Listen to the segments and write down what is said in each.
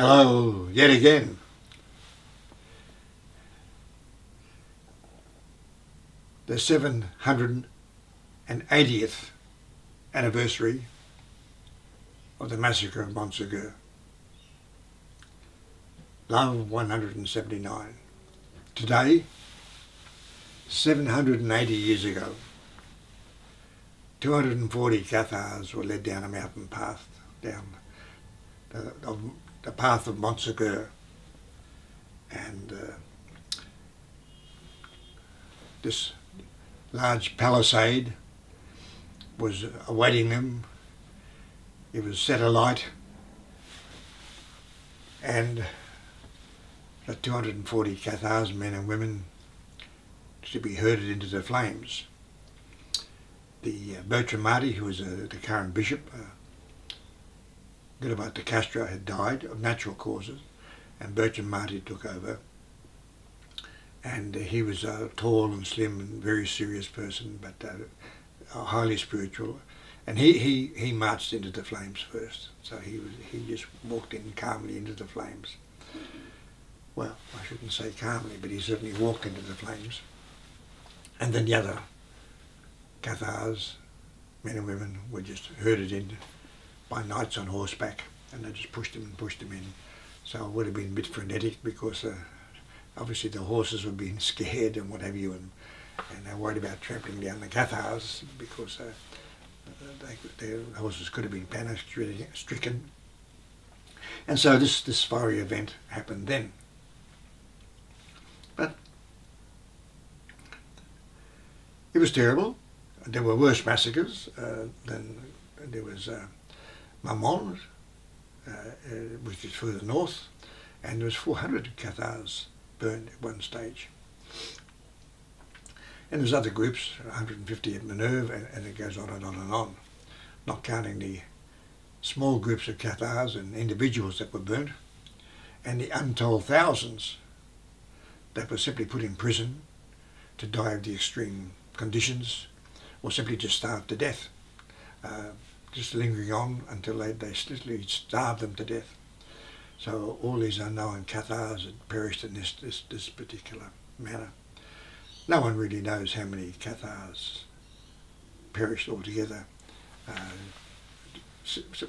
Hello, yet again. The 780th anniversary of the Massacre of Montsegur. Love 179. Today, 780 years ago, 240 Cathars were led down a mountain path, down the path of Montségur, and this large palisade was awaiting them. It was set alight, and the 240 Cathars, men and women, to be herded into the flames. The Bertram Marty, who was the current bishop, Gilbert de Castro, had died of natural causes, and Bertram Marty took over. And he was a tall and slim and very serious person, but highly spiritual. And he marched into the flames first. So he just walked in calmly into the flames. Well, I shouldn't say calmly, but he certainly walked into the flames. And then the other Cathars, men and women, were just herded in by knights on horseback, and they just pushed them in. So it would have been a bit frenetic because obviously the horses were being scared and what have you, and they were worried about trampling down the Cathars because their horses could have been panic-stricken. And so this fiery event happened then. But it was terrible. There were worse massacres than there was Marmont, which is further north, and there was 400 Cathars burned at one stage. And there's other groups, 150 at Minerve, and it goes on and on and on, not counting the small groups of Cathars and individuals that were burnt, and the untold thousands that were simply put in prison to die of the extreme conditions, or simply just starved to death, just lingering on until they literally starved them to death. So all these unknown Cathars had perished in this particular manner. No one really knows how many Cathars perished altogether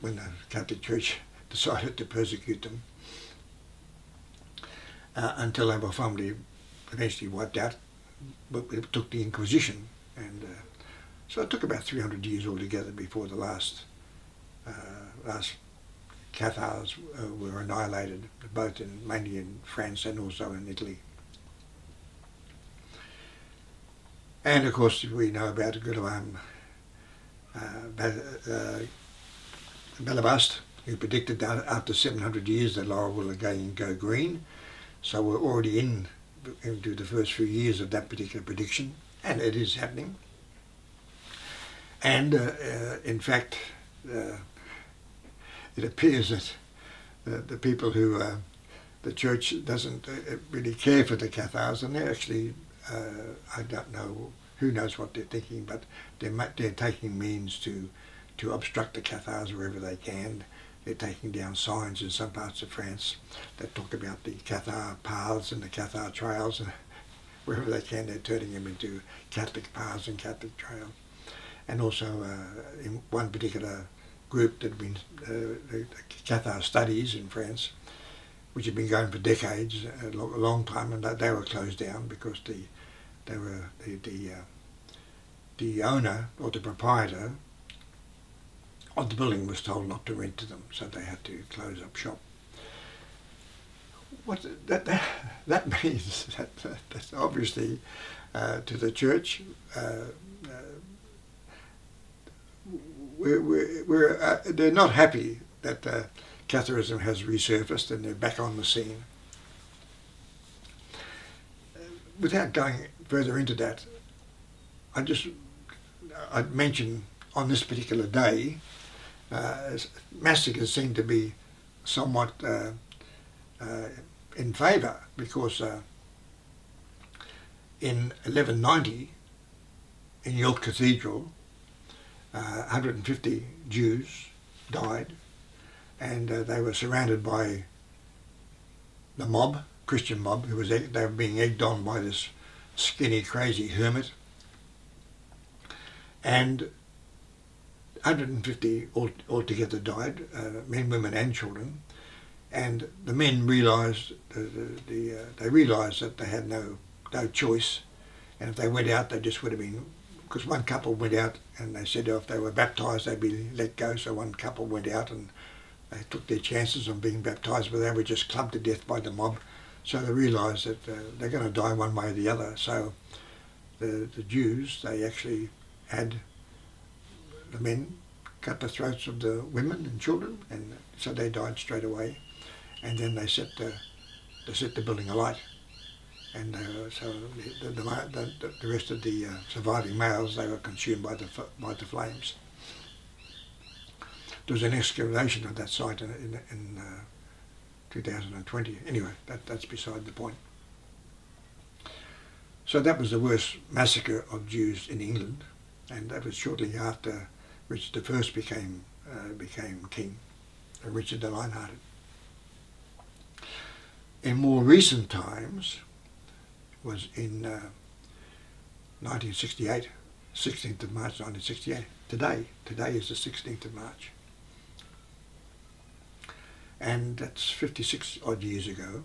when the Catholic Church decided to persecute them until they were finally eventually wiped out. But it took the Inquisition, and so it took about 300 years altogether before the last Cathars were annihilated, both mainly in France and also in Italy. And of course we know about Guillaume Balabaste, who predicted that after 700 years the laurel will again go green. So we're already into the first few years of that particular prediction, and it is happening. And in fact, it appears that the people who the church doesn't really care for the Cathars, and they're actually, I don't know, who knows what they're thinking, but they're taking means to obstruct the Cathars wherever they can. They're taking down signs in some parts of France that talk about the Cathar paths and the Cathar trails, and wherever they can they're turning them into Catholic paths and Catholic trails. And also in one particular group that had been the Cathar studies in France, which had been going for decades, a long time, and they were closed down because the owner or the proprietor of the building was told not to rent to them, so they had to close up shop. What that means that's obviously to the church. They're not happy that Catharism has resurfaced and they're back on the scene. Without going further into that, I'd mention on this particular day, massacres seem to be somewhat in favour, because in 1190 in York Cathedral 150 Jews died, and they were surrounded by the mob, Christian mob, they were being egged on by this skinny, crazy hermit, and 150 altogether died, men, women, and children. And the men realised they realised that they had no choice, and if they went out, they just would have been. Because one couple went out and they said if they were baptised, they'd be let go. So one couple went out and they took their chances on being baptised, but they were just clubbed to death by the mob. So they realised that they're going to die one way or the other. So the Jews, they actually had the men cut the throats of the women and children, and so they died straight away. And then they set the building alight. And so the rest of the surviving males, they were consumed by the flames. There was an excavation of that site in 2020. Anyway, that's beside the point. So that was the worst massacre of Jews in England, and that was shortly after Richard I became king, Richard the Lionhearted. In more recent times, was in 1968, 16th of March 1968. Today is the 16th of March. And that's 56 odd years ago.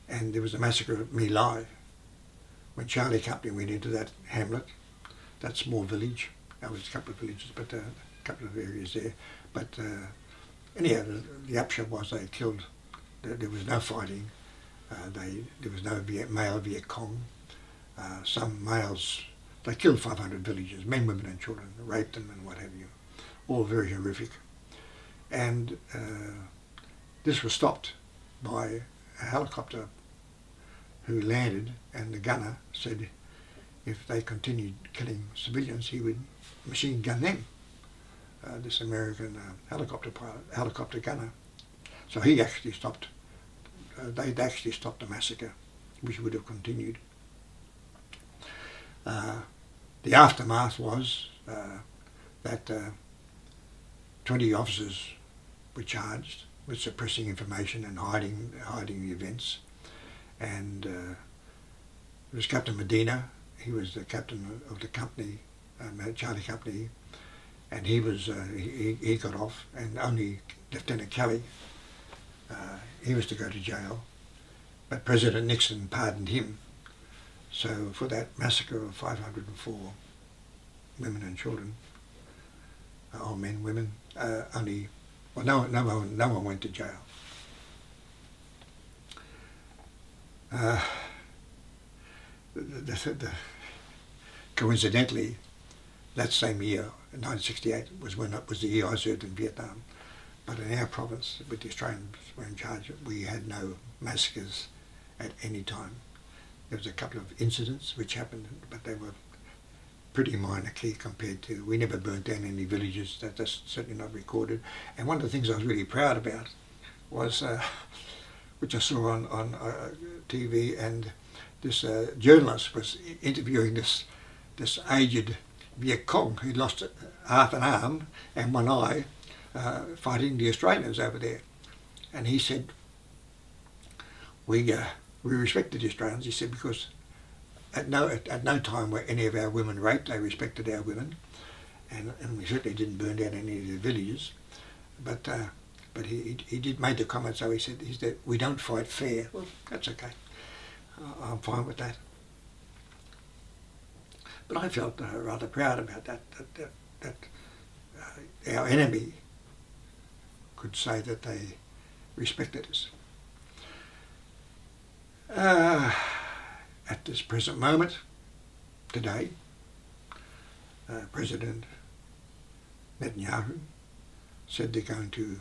And there was a massacre at My Lai, when Charlie Company went into that hamlet, that small village. There was a couple of villages, but a couple of areas there. But anyhow, the upshot was they killed, there was no fighting. There was no male Viet Cong. Some males, they killed 500 villagers, men, women and children, raped them and what have you. All very horrific. And this was stopped by a helicopter who landed, and the gunner said if they continued killing civilians, he would machine gun them. This American helicopter gunner. So he actually stopped. They'd actually stopped the massacre, which would have continued. The aftermath was that 20 officers were charged with suppressing information and hiding the events. And it was Captain Medina. He was the captain of the company, Charlie Company, and he got off, and only Lieutenant Kelly. He was to go to jail, but President Nixon pardoned him. So for that massacre of 504 women and children, all men, women, no one went to jail. Coincidentally, that same year, 1968, was the year I served in Vietnam. But in our province, with the Australians were in charge, we had no massacres at any time. There was a couple of incidents which happened, but they were pretty minor key compared to, we never burnt down any villages. That's certainly not recorded. And one of the things I was really proud about was, which I saw on TV, and this journalist was interviewing this aged Viet Cong who lost half an arm and one eye fighting the Australians over there. And he said, we respected the Australians, he said, because at no time were any of our women raped. They respected our women, and we certainly didn't burn down any of the villages. But he did make the comment. So he said we don't fight fair. Well, that's okay. I'm fine with that. But I felt rather proud about that our enemy could say that they respected us. At this present moment, today, President Netanyahu said they're going to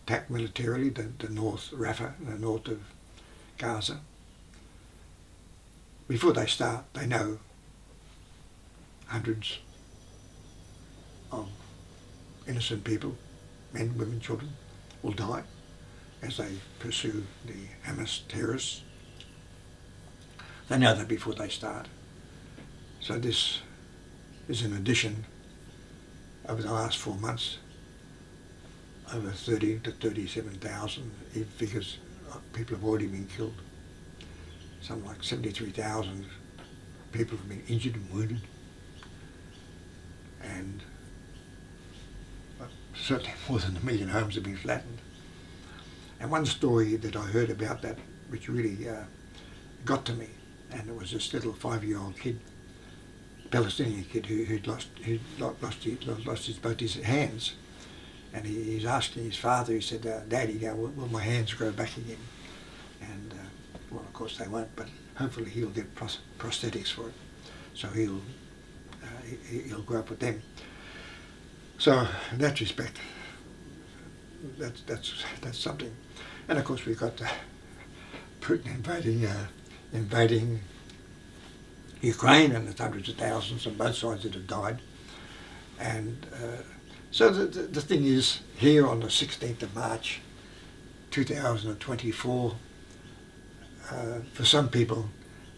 attack militarily the North Rafah, the north of Gaza. Before they start, they know hundreds of innocent people, men, women, children, will die as they pursue the Hamas terrorists. They know that before they start. So this is an addition over the last 4 months, over 30 to 37,000 figures people have already been killed. Something like 73,000 people have been injured and wounded. And certainly more than 1 million homes have been flattened. And one story that I heard about that, which really got to me, and it was this little 5-year-old kid, Palestinian kid, who'd lost both his hands, and he's asking his father. He said, "Daddy, will my hands grow back again?" And well, of course they won't, but hopefully he'll get prosthetics for it, so he'll grow up with them. So in that respect, that's something. And of course we've got Putin invading Ukraine, and there's hundreds of thousands on both sides that have died. And so the thing is, here on the 16th of March 2024, for some people,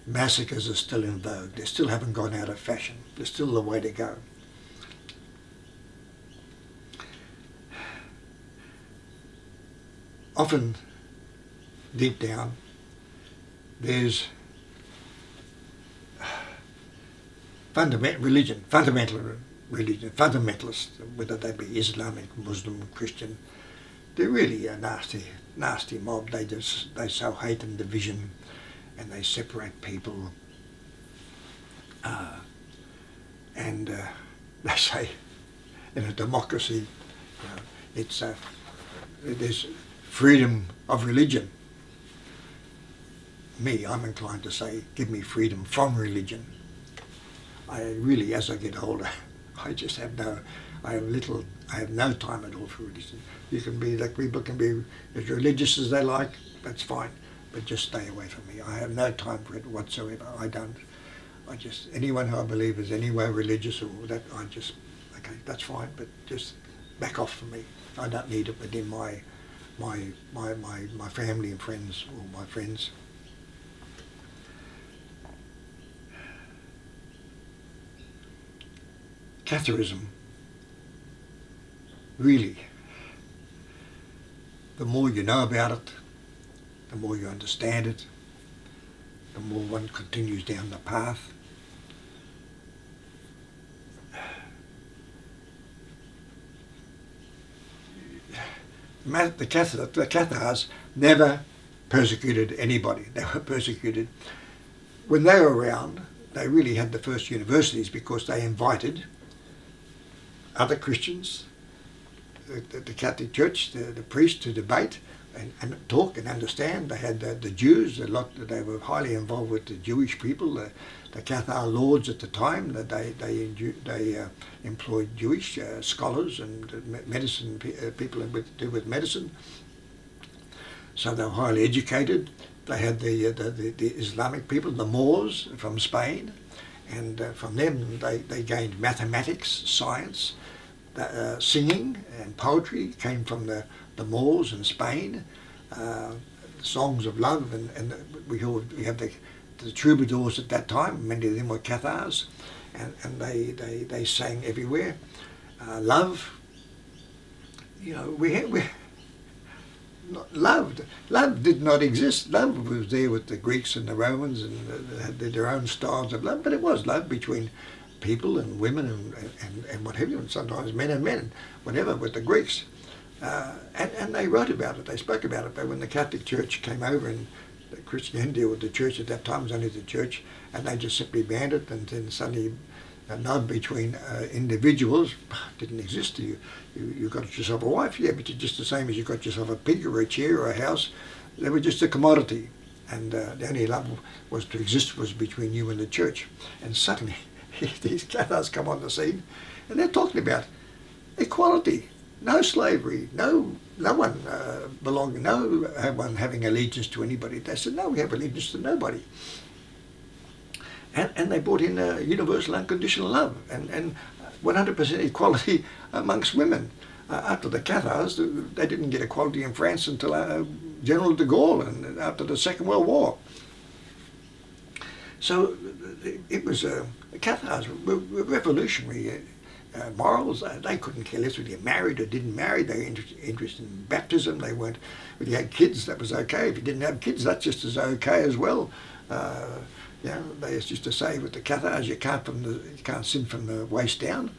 massacres are still in vogue. They still haven't gone out of fashion. There's still the way to go. Often, deep down, there's fundamental religion, fundamentalists, whether they be Islamic, Muslim, Christian. They're really a nasty mob. They sow hate and division, and they separate people. And they say, in a democracy, there's freedom of religion. I'm inclined to say, give me freedom from religion. I really, as I get older, I have no time at all for religion. You can be, like, people can be as religious as they like, that's fine, but just stay away from me. I have no time for it whatsoever. Anyone who I believe is anyway religious or that, okay, that's fine, but just back off from me. I don't need it within my family and friends, or my friends. Catharism, really, the more you know about it, the more you understand it, the more one continues down the path. The Cathars never persecuted anybody. They were persecuted. When they were around, they really had the first universities because they invited other Christians, the Catholic Church, the priests to debate and talk and understand. They had the Jews, they were highly involved with the Jewish people, the Cathar lords at the time. That they employed Jewish scholars and medicine people to do with medicine. So they were highly educated. They had the Islamic people, the Moors from Spain, and from them they gained mathematics, science, singing and poetry came from the Moors in Spain. Songs of love, and we have the troubadours at that time. Many of them were Cathars, and they sang everywhere. Love, Love did not exist. Love was there with the Greeks and the Romans, and they had their own styles of love, but it was love between people and women and what have you, and sometimes men and men, whatever, with the Greeks. And they wrote about it, they spoke about it. But when the Catholic Church came over, and the Christianity, or the church at that time was only the church, and they just simply banned it, and then suddenly love between individuals didn't exist. You got yourself a wife, yeah, but you're just the same as you got yourself a pig or a chair or a house. They were just a commodity, and the only love was to exist was between you and the church. And suddenly these Cathars come on the scene, and they're talking about equality, no slavery, no one belonging, no one having allegiance to anybody. They said, no, we have allegiance to nobody. And they brought in universal unconditional love and 100% equality amongst women. After the Cathars, they didn't get equality in France until General de Gaulle and after the Second World War. So it was, the Cathars were revolutionary morals. They couldn't care less whether you married or didn't marry. They were interested in baptism. They weren't, if you had kids, that was okay. If you didn't have kids, that's just as okay as well. They used to say with the Cathars, you can't sin from the waist down.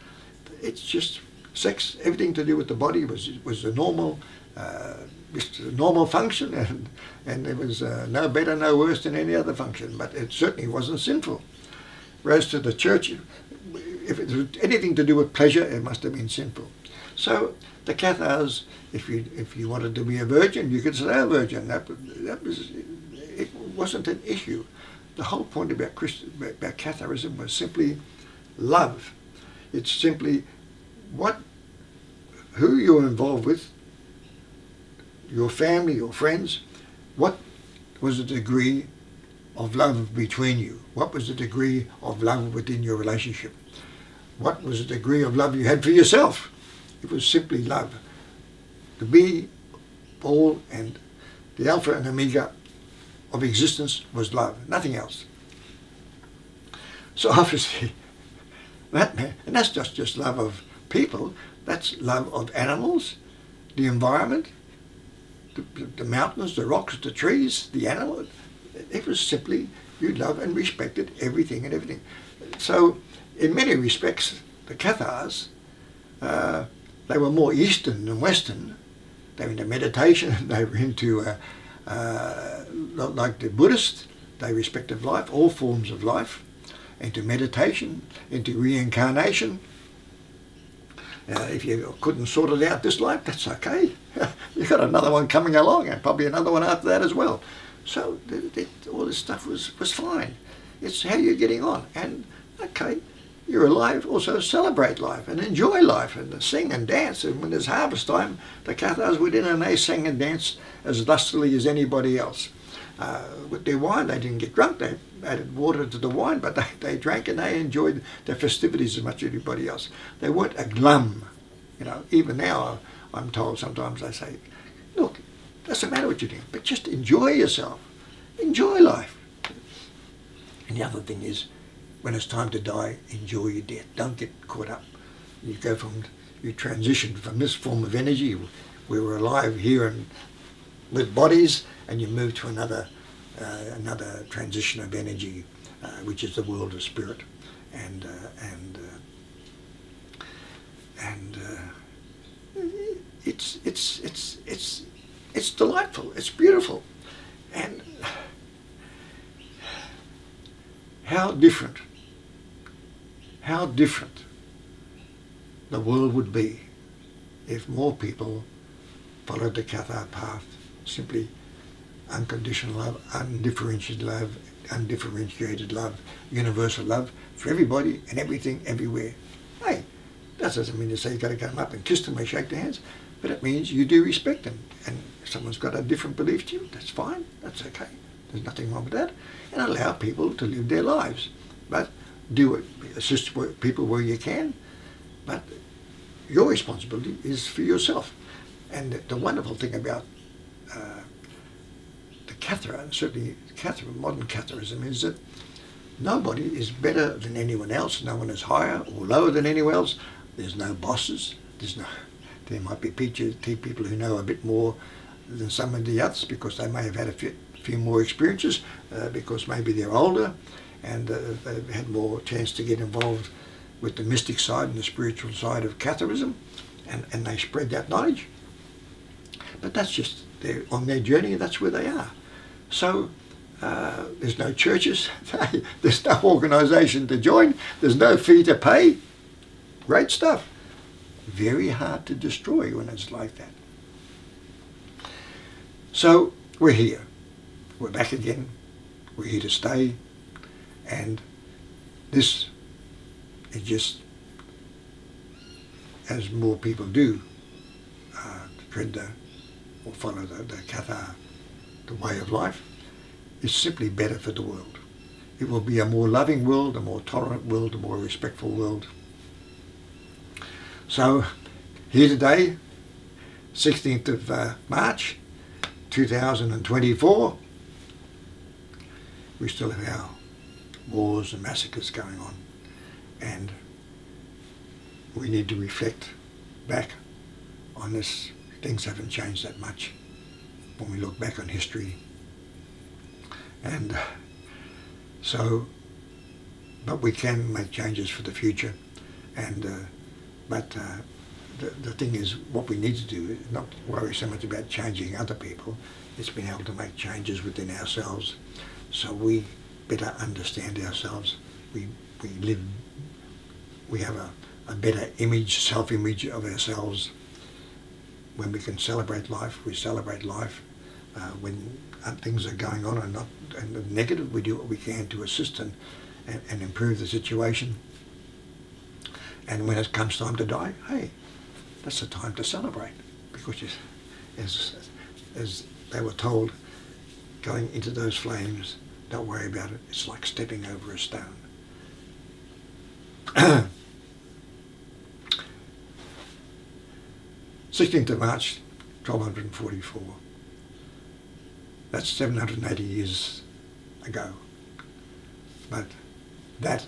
It's just sex. Everything to do with the body was a normal, just a normal function, and it was no better, no worse than any other function. But it certainly wasn't sinful. Whereas to the church, if it was anything to do with pleasure, it must have been sinful. So the Cathars, if you wanted to be a virgin, you could stay a virgin. It wasn't an issue. The whole point about Catharism was simply love. It's simply who you're involved with, your family, your friends. What was the degree of love between you? What was the degree of love within your relationship? What was the degree of love you had for yourself? It was simply love. The be all and the alpha and omega of existence was love, nothing else. So obviously, and that's just love of people, that's love of animals, the environment, the mountains, the rocks, the trees, the animals. It was simply, you loved and respected everything and everything. So in many respects, the Cathars, they were more Eastern than Western. They were into meditation, they were into, like the Buddhists, they respected life, all forms of life, into meditation, into reincarnation. If you couldn't sort it out this life, that's okay. You've got another one coming along, and probably another one after that as well. So all this stuff was fine. It's how you're getting on. And okay, you're alive, also celebrate life and enjoy life and sing and dance. And when there's harvest time, the Cathars went in and they sang and danced as lustily as anybody else. With their wine, they didn't get drunk. They added water to the wine, but they drank and they enjoyed their festivities as much as anybody else. They weren't a glum. Even now I'm told sometimes, they say, look, doesn't matter what you're doing, but just enjoy yourself. Enjoy life. And the other thing is, when it's time to die, enjoy your death. Don't get caught up. You transition from this form of energy, we were alive here and with bodies, and you move to another transition of energy, which is the world of spirit, and it's delightful. It's beautiful, and how different the world would be if more people followed the Cathar path, simply unconditional love, undifferentiated love, universal love for everybody and everything, everywhere. Hey, that doesn't mean to say you've got to come up and kiss them or shake their hands, but it means you do respect them. And if someone's got a different belief to you, that's fine, that's okay. There's nothing wrong with that. And allow people to live their lives. But do it, assist people where you can, but your responsibility is for yourself. And the wonderful thing about the Cathar, and certainly modern Catharism, is that nobody is better than anyone else. No one is higher or lower than anyone else. There's no bosses. There might be people who know a bit more than some of the others because they may have had a few more experiences, because maybe they're older and they've had more chance to get involved with the mystic side and the spiritual side of Catharism, and they spread that knowledge. But that's just on their journey, that's where they are. So there's no churches, there's no organisation to join, there's no fee to pay. Great stuff. Very hard to destroy when it's like that. So we're here. We're back again. We're here to stay. And this is just, as more people do, tread or follow the Cathar, the way of life, is simply better for the world. It will be a more loving world, a more tolerant world, a more respectful world. So, here today, 16th of March 2024, we still have our wars and massacres going on, and we need to reflect back on this. Things haven't changed that much when we look back on history. And but we can make changes for the future. And the thing is, what we need to do is not worry so much about changing other people. It's being able to make changes within ourselves, so we better understand ourselves. We have a better image, self-image of ourselves. When we can celebrate life, we celebrate life. When things are going on and the negative, we do what we can to assist and improve the situation. And when it comes time to die, hey, that's the time to celebrate, because as they were told, going into those flames, don't worry about it. It's like stepping over a stone. 16th of March, 1244. That's 780 years ago. But that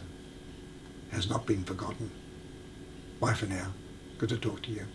has not been forgotten. Bye for now. Good to talk to you.